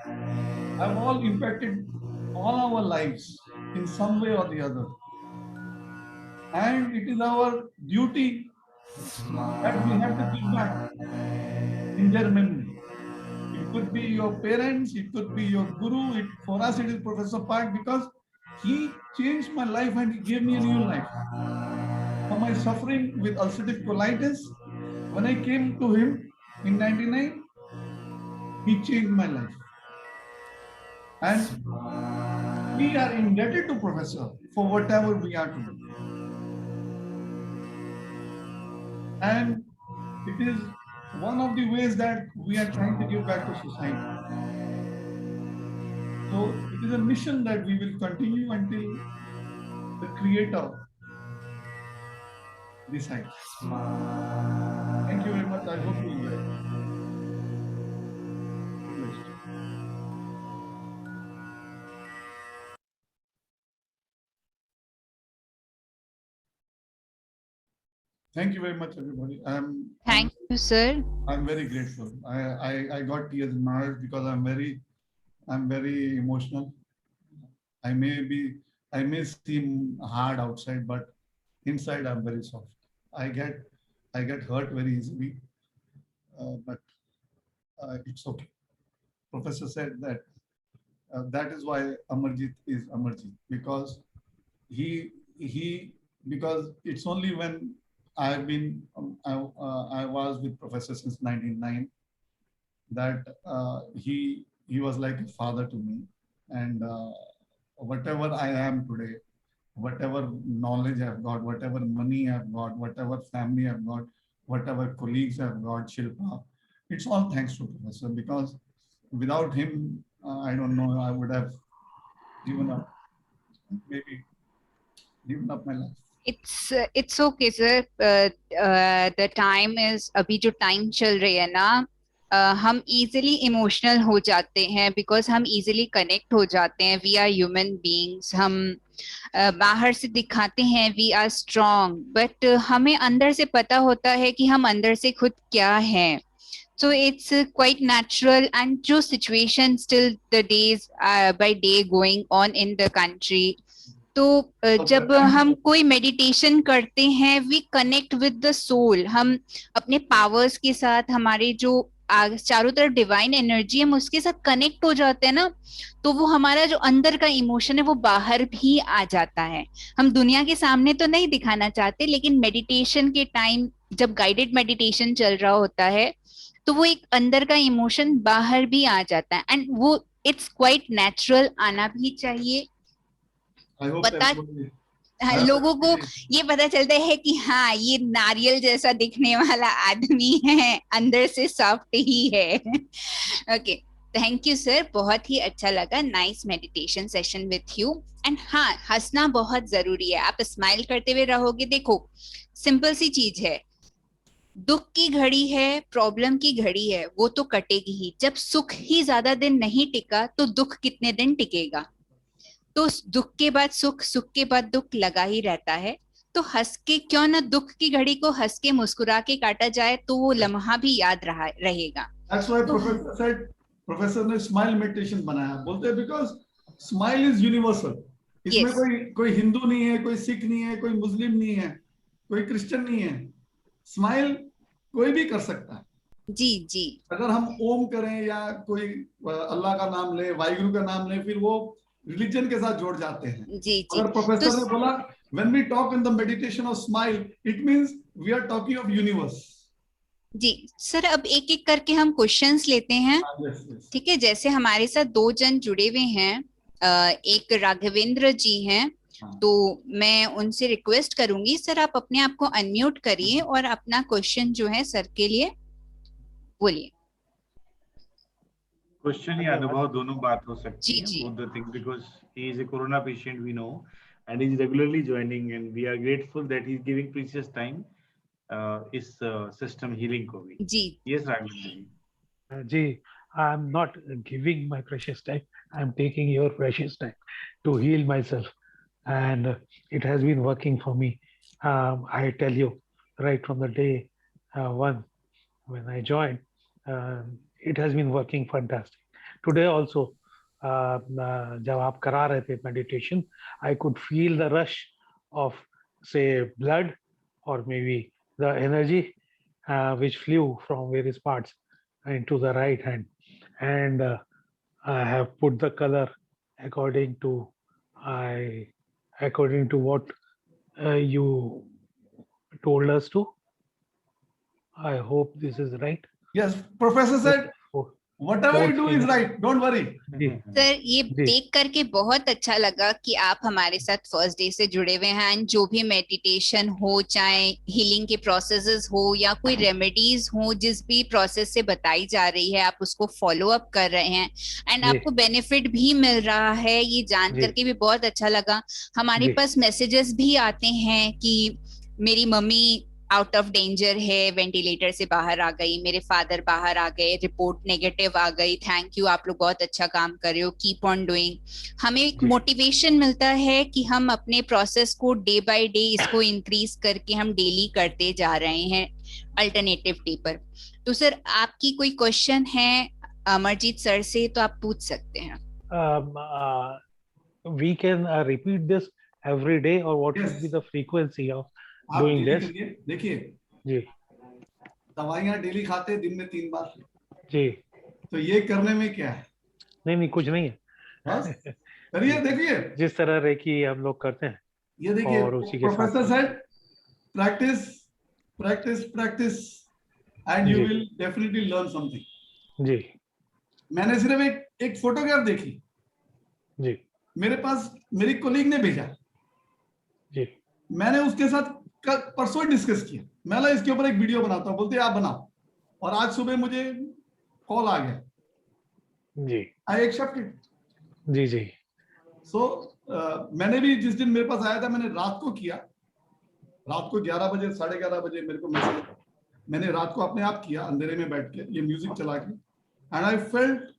have all impacted all our lives in some way or the other. And it is our duty that we have to give back in their memory. It could be your parents, it could be your guru. For us, it is Professor Park, because he changed my life and he gave me a new life. For my suffering with ulcerative colitis, when I came to him in '99, he changed my life. And we are indebted to Professor for whatever we are today. And it is one of the ways that we are trying to give back to society. So it is a mission that we will continue until the Creator decides. Thank you very much. I hope you enjoy it. Thank you very much, everybody. Thank you, sir. I'm very grateful. I got tears in my eyes because I'm very emotional. I may seem hard outside, but inside I'm very soft. I get hurt very easily, but it's okay. Professor said that that is why Amarjit is Amarjit, because because it's only when I've been I was with Professor since 1999 that he was like a father to me, and whatever I am today, whatever knowledge I've got, whatever money I've got, whatever family I've got, whatever colleagues I've got, Shilpa, it's all thanks to Professor, because without him I don't know, I would have given up, maybe given up my life. It's okay sir. The time is, अभी जो time चल रही है ना, हम easily emotional हो जाते हैं because हम easily connect हो जाते हैं. We are human beings. हम बाहर से दिखाते हैं we are strong, but हमें अंदर से पता होता है कि हम अंदर से खुद क्या हैं. So it's quite natural, and जो situation still the days by day going on in the country. तो जब हम कोई मेडिटेशन करते हैं we connect with the soul, हम अपने पावर्स के साथ, हमारे जो चारों तरफ डिवाइन एनर्जी, हम उसके साथ कनेक्ट हो जाते हैं ना, तो वो हमारा जो अंदर का इमोशन है वो बाहर भी आ जाता है. हम दुनिया के सामने तो नहीं दिखाना चाहते, लेकिन मेडिटेशन के टाइम जब गाइडेड मेडिटेशन चल रहा होता है तो वो एक अंदर का इमोशन बाहर भी आ जाता है, एंड वो इट्स क्वाइट नेचुरल, आना भी चाहिए. पता लोगों को ये पता चलता है कि हाँ ये नारियल जैसा दिखने वाला आदमी है, अंदर से सॉफ्ट ही है. ओके, थैंक यू सर, बहुत ही अच्छा लगा. Nice meditation session with you. And हाँ, हंसना बहुत जरूरी है. आप स्माइल करते हुए रहोगे. देखो सिंपल सी चीज है, दुख की घड़ी है, प्रॉब्लम की घड़ी है, वो तो कटेगी ही. जब सुख ही ज्यादा दिन नहीं टिका तो दुख कितने दिन टिकेगा. तो दुख के बाद सुख, सुख के बाद दुख लगा ही रहता है. तो हंस के क्यों ना दुख की घड़ी को हंस के मुस्कुरा के काटा जाए तो वो लम्हा भी याद रहेगा. That's why professor said, professor ने smile meditation बनाया. बोलते हैं because smile is universal. इसमें कोई हिंदू नहीं है, कोई सिख नहीं है, कोई मुस्लिम नहीं है, कोई क्रिश्चियन नहीं है. स्माइल कोई भी कर सकता है. जी जी. अगर हम ओम करें या कोई अल्लाह का नाम ले, वाहिगुरु का नाम ले, फिर वो रिलीजन के साथ जोड़ जाते हैं. जी जी. अगर प्रोफेसर ने बोला when we talk in the meditation of smile, it means we are talking of universe. जी सर, अब एक एक करके हम क्वेश्चंस लेते हैं. ठीक है, जैसे हमारे साथ 2 जन जुड़े हुए हैं. एक राघवेंद्र जी हैं, तो मैं उनसे रिक्वेस्ट करूंगी सर आप अपने आप को अनम्यूट करिए और अपना क्वेश्चन जो है सर के लिए बोलिए. क्वेश्चन या अनुभव दोनों बात हो सकती है. जी. Both the things, because he is a corona patient, we know, and he is regularly joining, and we are grateful that he is giving precious time इस system healing को भी. जी. Yes, Raghvendra ji. Ji, I am not giving my precious time. I am taking your precious time to heal myself, and it has been working for me. I tell you, right from the day one when I joined, it has been working fantastic. Today also, जब आप करा रहे थे meditation, I could feel the rush of, say, blood or maybe the energy which flew from various parts into the right hand, and I have put the color according to what you told us to. I hope this is right. Yes, professor said whatever you do is right, don't worry. Sir ये देख करके बहुत अच्छा लगा कि आप हमारे साथ फर्स्ट डे से जुड़े हुए हैं. एंड जो भी मेडिटेशन हो, चाहे हीलिंग के प्रोसेसेस हो या कोई रेमेडीज हो, जिस भी प्रोसेस से बताई जा रही है आप उसको फॉलो अप कर रहे हैं, एंड आपको बेनिफिट भी मिल रहा है. ये जान करके भी बहुत अच्छा लगा. हमारे पास मैसेजेस भी आते हैं कि मेरी मम्मी आउट ऑफ डेंजर है, वेंटिलेटर से बाहर आ गई, मेरे फादर बाहर आ गए, रिपोर्ट नेगेटिव आ गई, थैंक यू, आप लोग बहुत अच्छा काम कर रहे हो, कीप ऑन डूइंग. हमें एक मोटिवेशन मिलता है कि हम अपने प्रोसेस को डे बाय डे इसको इंक्रीज करके हम डेली करते जा रहे हैं अल्टरनेटिव डे पर. तो सर आपकी कोई क्वेश्चन है अमरजीत सर से तो आप पूछ सकते हैं. We can repeat this every day, or what would be the frequency of doing this? देखिए जी, दवाइयाँ डेली खाते हैं दिन में 3 बार जी. तो ये करने में क्या है? नहीं कुछ नहीं है. करिए, देखिए जिस तरह रेकी हम लोग करते हैं ये देखिए. और उसी के professor said practice practice practice and you will definitely learn something. जी. मैंने सिर्फ एक फोटोग्राफ देखी जी. मेरे पास मेरी कोलीग ने भेजा जी. मैंने उसके साथ परसों डिस्कस किया. मैं इसके ऊपर एक वीडियो बनाता हूँ, बोलते आप बनाओ, और आज सुबह मुझे कॉल आ गया जी आई एक्सेप्ट इट। जी जी सो मैंने भी जिस दिन मेरे पास आया था, मैंने रात को किया, रात को 11 बजे 11:30 बजे मेरे को मैसेज, मैंने रात को अपने आप किया अंधेरे में बैठ के ये म्यूजिक चला के, and I felt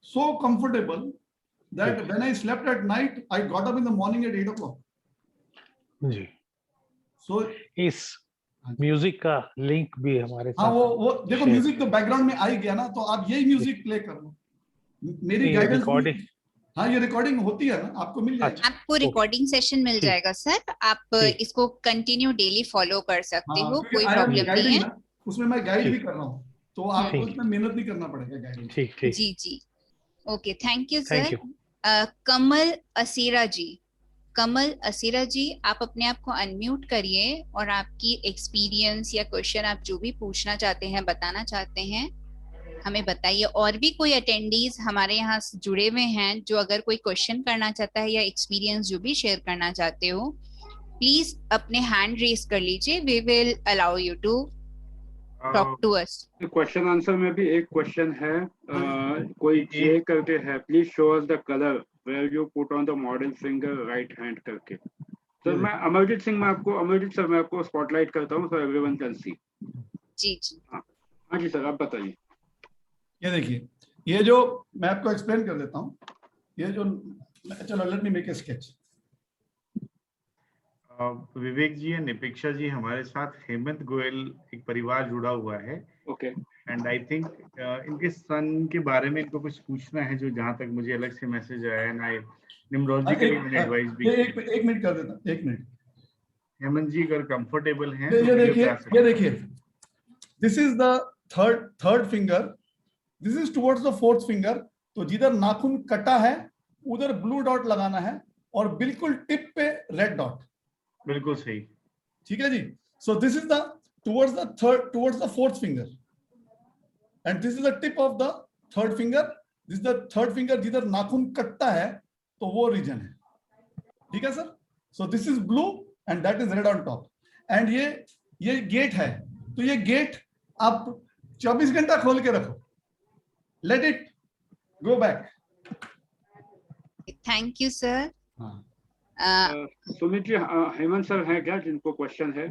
so comfortable that when I slept at night I got up in the morning at 8 o'clock। जी। सो इस म्यूजिक का लिंक भी हमारे हाँ, साथ वो देखो share म्यूजिक तो बैकग्राउंड में आ ही गया ना, तो आप यही म्यूजिक प्ले कर लो, मेरी ये गाइडेंस। रिकॉर्डिंग, हाँ, ये रिकॉर्डिंग होती है ना, आपको मिल जाएगी। आपको रिकॉर्डिंग सेशन मिल ठीक। जाएगा सर, आप ठीक। इसको कंटिन्यू डेली फॉलो कर सकते हाँ, हो, क्योंकि कोई आई एम प्रॉब्लम नहीं गाइडिंग है। ना, उसमें मैं गाइड ठीक। भी कर रहा हूँ, तो आपको ठीक। इसमें मेहनत नहीं करना पड़ेगा गाइडेंस। ठीक ठीक जी जी, okay, thank you thank sir. You. Kamal Asira ji, Kamal Asira ji, आप अपने आप को अनम्यूट करिए और आपकी एक्सपीरियंस या क्वेश्चन आप जो भी पूछना चाहते हैं, बताना चाहते हैं, हमें बताइए। और भी कोई अटेंडीज हमारे यहाँ जुड़े हुए हैं जो अगर कोई क्वेश्चन करना चाहता है या एक्सपीरियंस जो भी शेयर करना चाहते हो, प्लीज अपने हैंड रेज कर लीजिए, we will allow you to talk to us. Question answer में भी एक क्वेश्चन है, कोई जे करके है, please show us the colour where you put on the middle finger right hand करके। सर मैं अमरजीत सिंह, अमरजीत सर मैं आपको स्पॉटलाइट करता हूँ सो एवरीवन कैन सी। जी जी, हाँ जी सर, आप बताइए। ये देखिए, ये जो मैं आपको एक्सप्लेन कर देता हूँ, ये जो, चलो let me make a sketch. Vivek ji और निपेक्षा जी हमारे साथ हेमंत गोयल एक परिवार जुड़ा हुआ है। ओके। एंड आई थिंक इनके सन के बारे में इनको कुछ पूछना है, जो जहां तक मुझे अलग से मैसेज आया है ना, न्यूमरोलॉजिकली मैंने एडवाइस भी की। एक मिनट कर देता, एक मिनट। हेमंत जी अगर कंफर्टेबल हैं ये तो वीडियो देखिए, पे आ सकते ये हैं। देखिए, this is the third finger, this is towards the fourth finger. तो जिधर नाखून कटा है उधर ब्लू डॉट लगाना है और बिल्कुल टिप पे रेड डॉट। बिल्कुल सही। ठीक है जी। So this is the towards the fourth finger and this is the tip of the third finger. This the third finger, जिधर नाखून कटता है तो वो रीजन है। ठीक है sir. So this is blue and that is red on top. And ये गेट है, तो ये गेट आप 24 घंटा खोल के रखो, let it go back. Thank you sir. Sumit ji, Hemant sir हैं क्या जिनको क्वेश्चन है?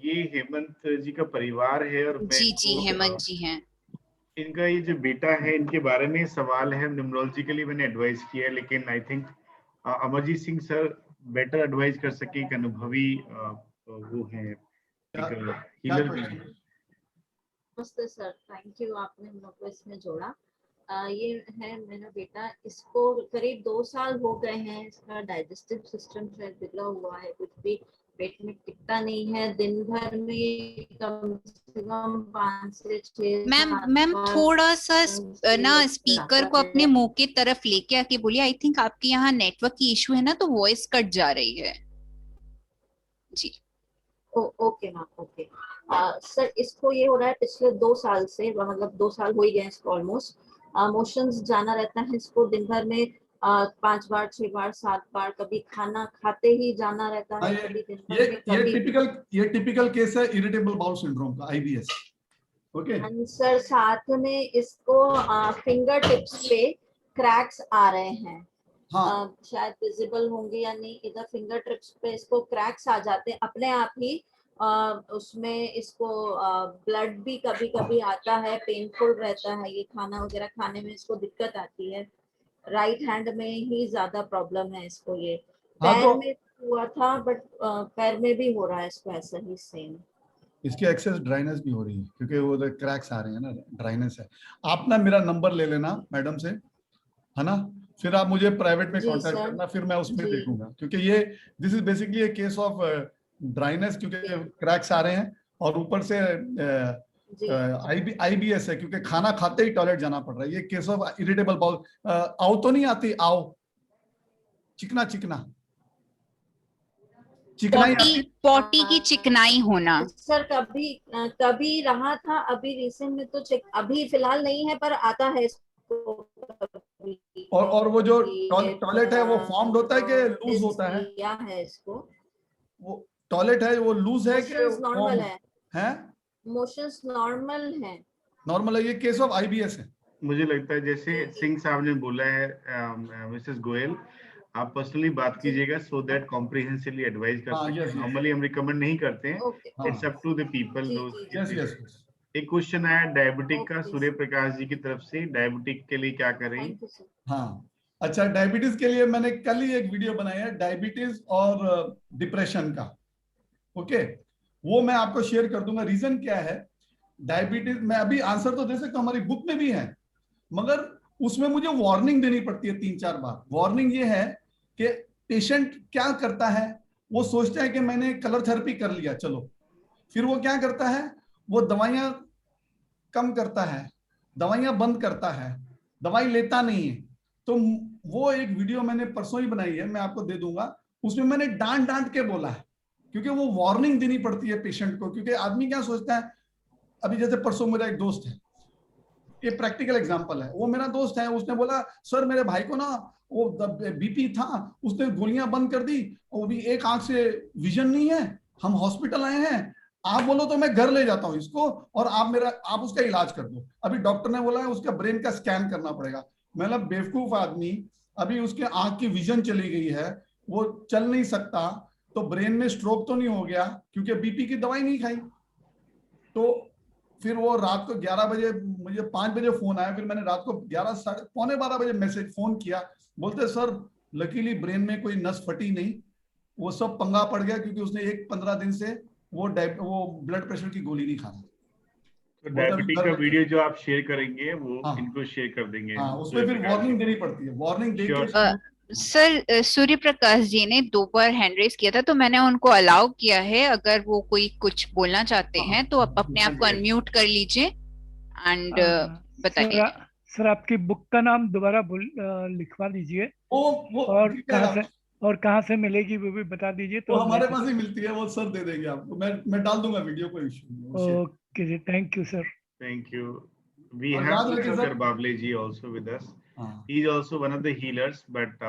ये हेमंत जी का परिवार है और मैं जी जी, इनको, हेमंत जी हैं। इनका ये जो बेटा है इनके बारे में सवाल है। न्यूमरोलॉजिकली मैंने एडवाइस किया है, लेकिन I think Amarjeet Singh sir better advice कर सके। एक अनुभवी वो है, एक हीलर भी है। नमस्ते सर, थैंक यू, आपने हम लोग को इसमें जोड़ा। ये है मेरा बेटा, इसको करीब 2 साल हो गए हैं, इसका डाइजेस्टिव सिस्टम शायद बिगड़ा हुआ है, कुछ भी पेट में टिकता नहीं है, दिन भर में कम से कम 5 से 6। मैम थोड़ा सा ना स्पीकर को अपने मुंह की तरफ लेके आके बोलिए, आई थिंक आपके यहाँ नेटवर्क की इशू है ना, तो वॉइस कट जा रही है जी। Okay ma'am, okay. सर इसको ये हो रहा है पिछले 2 साल से, मतलब 2 साल हो ही गए इसको ऑलमोस्ट। मोशंस जाना रहता है इसको दिन भर में 5 बार 6 बार 7 बार, कभी खाना खाते ही जाना रहता है, कभी दिन भर में कभी। ये टिपिकल केस है इरिटेबल बाउल सिंड्रोम का, आईबीएस। ओके सर साथ में इसको फिंगर टिप्स पे क्रैक्स आ रहे हैं। हाँ, शायद विजिबल होंगे या नहीं, इधर फिंगर टिप्स पे इसको क्रैक्स आ जाते हैं अपने आप ही। उसमें इसको ब्लड भी कभी कभी आता है, पेनफुल रहता है, ये खाना वगैरह खाने में इसको दिक्कत आती है। राइट हैंड में ही ज्यादा प्रॉब्लम है इसको। ये हाँ, पैर तो में हुआ था, बट पैर में भी हो रहा है इसको ऐसा ही सेम। इसकी एक्सेस ड्राइनेस भी हो रही है, क्योंकि वो क्रैक्स आ रहे हैं ना, ड्राइनेस है। आप ना मेरा नंबर ले लेना मैडम से, है ना, फिर आप मुझे प्राइवेट में जी कांटेक्ट सर, करना, फिर मैं उसमें जी। देखूंगा, क्योंकि ये this is basically A case of dryness, क्योंकि क्रैक्स आ रहे हैं और ऊपर से आईबीएस है, क्योंकि खाना खाते ही टॉयलेट जाना पड़ रहा है। ये केस ऑफ इरिटेबल बाउल। आओ तो नहीं आती, आओ चिकना चिकना चिकनाई आती। पॉटी की चिकनाई होना। सर कभी रहा था, अभी रिसेंट में तो अभी फिलहाल नहीं है, पर आता है इसको कभी। और वो जो टॉयलेट है वो फॉर्म्ड होता है कि लूज होता है? क्या है इसको, वो टॉयलेट है वो लूज है कि नॉर्मल है? हैं? मोशंस नॉर्मल है। नॉर्मल है। ये केस ऑफ आईबीएस है, मुझे लगता है जैसे सिंह साहब ने बोला है, मिसेस गोयल, आप पर्सनली बात कीजिएगा सो दैट कॉम्प्रिहेंसिवली एडवाइस कर हाँ, सकते yes, हैं। yes. नॉर्मली हम रिकमेंड नहीं करते हैं, okay it's up to the people. जी जी Yes, yes, yes. एक क्वेश्चन आया डायबिटिक का ओके सूर्य प्रकाश जी की तरफ से, डायबिटिक के लिए क्या करें? Thank you sir. हाँ, अच्छा, डायबिटीज के लिए मैंने कल ही एक वीडियो बनाया है, डायबिटीज और डिप्रेशन का। ओके, वो मैं आपको शेयर कर दूंगा। रीजन क्या है, डायबिटीज मैं अभी आंसर तो दे सकता हूँ, हमारी बुक में भी है, मगर उसमें मुझे वार्निंग देनी पड़ती है 3-4 बार। वार्निंग ये है कि पेशेंट क्या करता है, वो सोचता है कि मैंने कलर थेरेपी कर लिया, चलो, फिर वो क्या करता है, वो दवाइयां कम करता है, दवाइयां बंद करता है, दवाई लेता नहीं है। तो वो एक वीडियो मैंने परसों ही बनाई है, मैं आपको दे दूंगा। उसमें मैंने डांट डांट के बोला है, क्योंकि वो वार्निंग देनी पड़ती है पेशेंट को। क्योंकि आदमी क्या सोचता है, अभी जैसे परसों मेरा एक दोस्त है, ये प्रैक्टिकल एग्जांपल है, वो मेरा दोस्त है, उसने बोला सर मेरे भाई को ना वो बीपी था, उसने गोलियां बंद कर दी, वो भी एक आंख से विजन नहीं है, हम हॉस्पिटल आए हैं, आप बोलो तो मैं घर ले जाता हूँ इसको और आप उसका इलाज कर दो। अभी डॉक्टर ने बोला है उसका ब्रेन का स्कैन करना पड़ेगा। मतलब बेवकूफ आदमी, अभी उसके आंख की विजन चली गई है, वो चल नहीं सकता, तो ब्रेन में स्ट्रोक तो नहीं हो गया क्योंकि बीपी की दवाई नहीं खाई। तो फिर वो रात को 11 बजे, मुझे 5 बजे फोन आया, फिर मैंने रात को 11 पौने 12 बजे मैसेज फोन किया, बोलते सर लकीली ब्रेन में कोई नस फटी नहीं, वो सब पंगा पड़ गया क्योंकि उसने 15 दिन से वो ब्लड प्रेशर की गोली नहीं खाना। तो डायबिटिक का वीडियो जो आप शेयर करेंगे वो हाँ, इनको शेयर कर देंगे। हाँ, उसमें फिर वार्निंग देनी पड़ती है, वार्निंग दे Sure. के। सर सूर्य प्रकाश जी ने 2 बार हैंड रेस किया था, तो मैंने उनको अलाउ किया है, अगर वो कोई कुछ बोलना चाहते हैं तो आप अपने आप को अनम्यूट कर लीजिए एंड बताइए। सर आपकी बुक का नाम दोबारा लिखवा दीजिए, और कहाँ से मिलेगी वो भी बता दीजिए। तो हमारे पास ही मिलती है, वो सर दे देंगे आपको, मैं डाल दूंगा वीडियो, कोई इशू। ओके जी, thank you sir. Thank you. We have Shankar Bable ji also with us. He is also one of the healers, but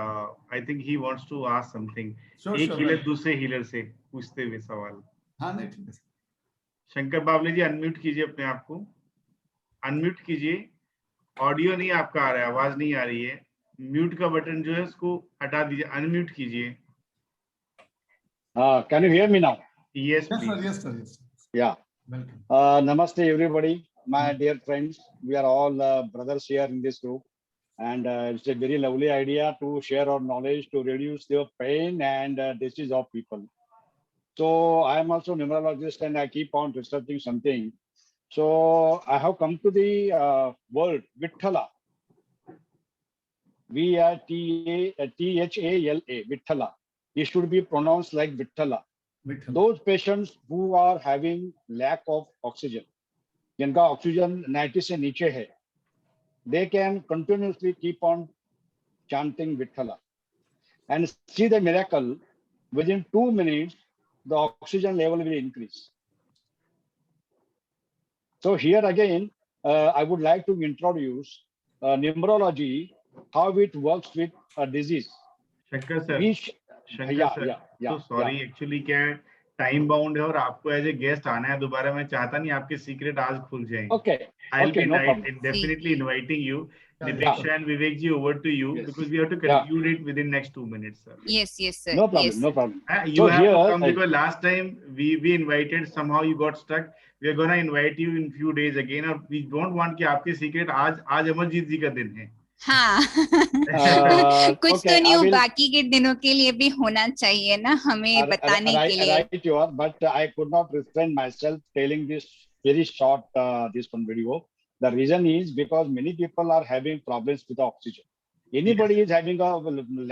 I think he wants to ask something. एक healer दूसरे healer से पूछते हुए सवाल। हाँ, नहीं ठीक है। शंकर बाबले जी अनम्यूट कीजिए अपने आप को, अनम्यूट कीजिए। ऑडियो नहीं आपका आ रहा है, आवाज नहीं आ रही है, म्यूट का बटन जो है उसको हटा दीजिए, अनम्यूट कीजिए। Can you hear me now? Yes, please. Yes, sir. Yes, sir. Yeah. Welcome. Namaste, everybody. My dear friends, we are all brothers here in this group, and it's a very lovely idea to share our knowledge to reduce the pain and disease of people. So I am also a numerologist, and I keep on researching something. So I have come to the word Vithala. Vithala. Vithala. It should be pronounced like Vithala. Those patients who are having lack of oxygen, जिनका oxygen 90 से नीचे है, they can continuously keep on chanting Vithala and see the miracle. Within 2 minutes, the oxygen level will increase. So here again, I would like to introduce numerology, how it works with a disease. Shankar sir, तो sorry, actually क्या है, time bound है और आपको as a guest आना है दोबारा। मैं चाहता नहीं आपके सीक्रेट आज खुल जाएं। Okay. I'll be definitely inviting you. Nitisha and Vivek ji, over to you, because we have to conclude it within next 2 minutes, sir. Yes, sir. No problem, yes. no problem. You have to come because last time we invited, somehow you got stuck. We are gonna invite you in few days again, और we don't want कि आपके secret आज अमरजीत जी का दिन है। हाँ कुछ तो न्यू बाकी के दिनों के लिए भी होना चाहिए ना, हमें बताने के लिए। Right, you are, but I could not restrain myself telling this very short this one video. The reason is because many people are having problems with the oxygen. Anybody is having a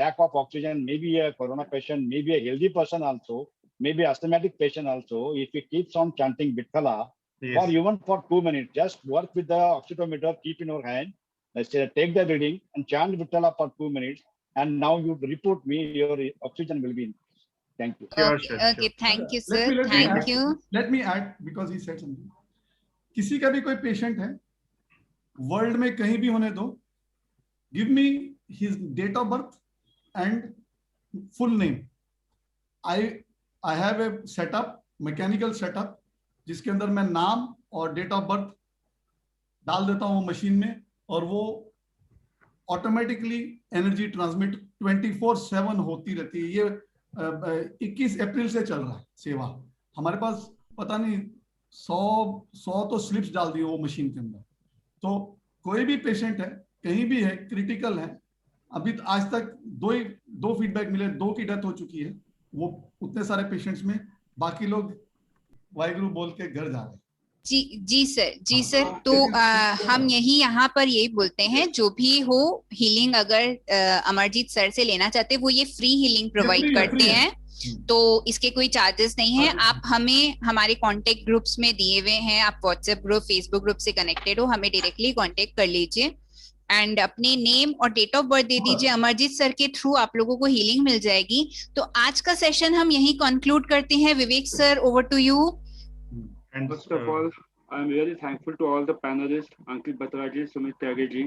lack of oxygen, maybe a corona patient, maybe a healthy person also, maybe asthmatic patient also. If he keeps on chanting Vithala for even for 2 minutes, just work with the oxytometer, keep in your hand. Let's say take the reading and chant Vithala for 2 minutes, and now you report me, your oxygen will be increased. Thank you. Okay, thank you, sir. Thank you. Let me add, because he said something. किसी का भी कोई patient है, world में कहीं भी होने दो, give me his date of birth and full name. I have a setup, mechanical setup, जिसके अंदर मैं नाम और डेट ऑफ बर्थ डाल देता हूँ मशीन में, और वो ऑटोमेटिकली एनर्जी ट्रांसमिट 24/7 होती रहती है। ये 21 अप्रैल से चल रहा है सेवा। हमारे पास पता नहीं 100 तो स्लिप्स डाल दी वो मशीन के अंदर। तो कोई भी पेशेंट है, कहीं भी है, क्रिटिकल है, अभी आज तक दो फीडबैक मिले, 2 की डेथ हो चुकी है वो उतने सारे पेशेंट्स में, बाकी लोग वाहिगुरु बोल के घर जा रहे हैं। जी सर। तो हम यहाँ पर यही बोलते हैं, जो भी हो हीलिंग अगर अमरजीत सर से लेना चाहते हैं, वो ये फ्री हीलिंग प्रोवाइड करते हैं, तो इसके कोई चार्जेस नहीं है। आप हमें हमारे कांटेक्ट ग्रुप्स में दिए हुए हैं, आप व्हाट्सएप ग्रुप, फेसबुक ग्रुप से कनेक्टेड हो, हमें डायरेक्टली कांटेक्ट कर लीजिए एंड अपने नेम और डेट ऑफ बर्थ दे दीजिए। अमरजीत सर के थ्रू आप लोगों को हीलिंग मिल जाएगी। तो आज का सेशन हम यही कंक्लूड करते हैं। Vivek sir, over to you. And First of all, I'm really thankful to all the panelists, Ankit Batra ji, Sumit Tyagi ji,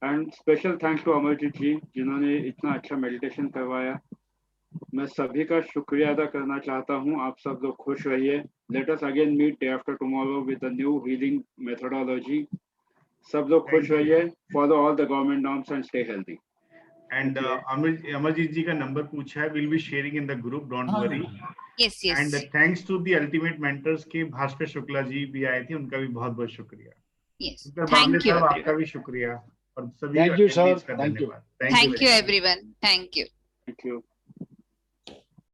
and special thanks to Amarjit ji, जिन्होंने इतना अच्छा मेडिटेशन करवाया। मैं सभी का शुक्रिया अदा करना चाहता हूँ। आप सब लोग खुश रहिए। Let us again meet day after tomorrow with a new healing methodology. सब लोग खुश रहिए। Follow all the government norms and stay healthy. And Amarjit ji का नंबर पूछा है, we'll be sharing in the group, don't worry. Yes. And thanks to the ultimate mentors के भास्कर शुक्ला जी भी आए थे, उनका भी बहुत बहुत शुक्रिया। Yes, बामले thank you। साहब, आपका भी शुक्रिया और सभी Thank you, sir. attendees का Thank you. धन्यवाद। Thank you everyone, thank you। Thank you.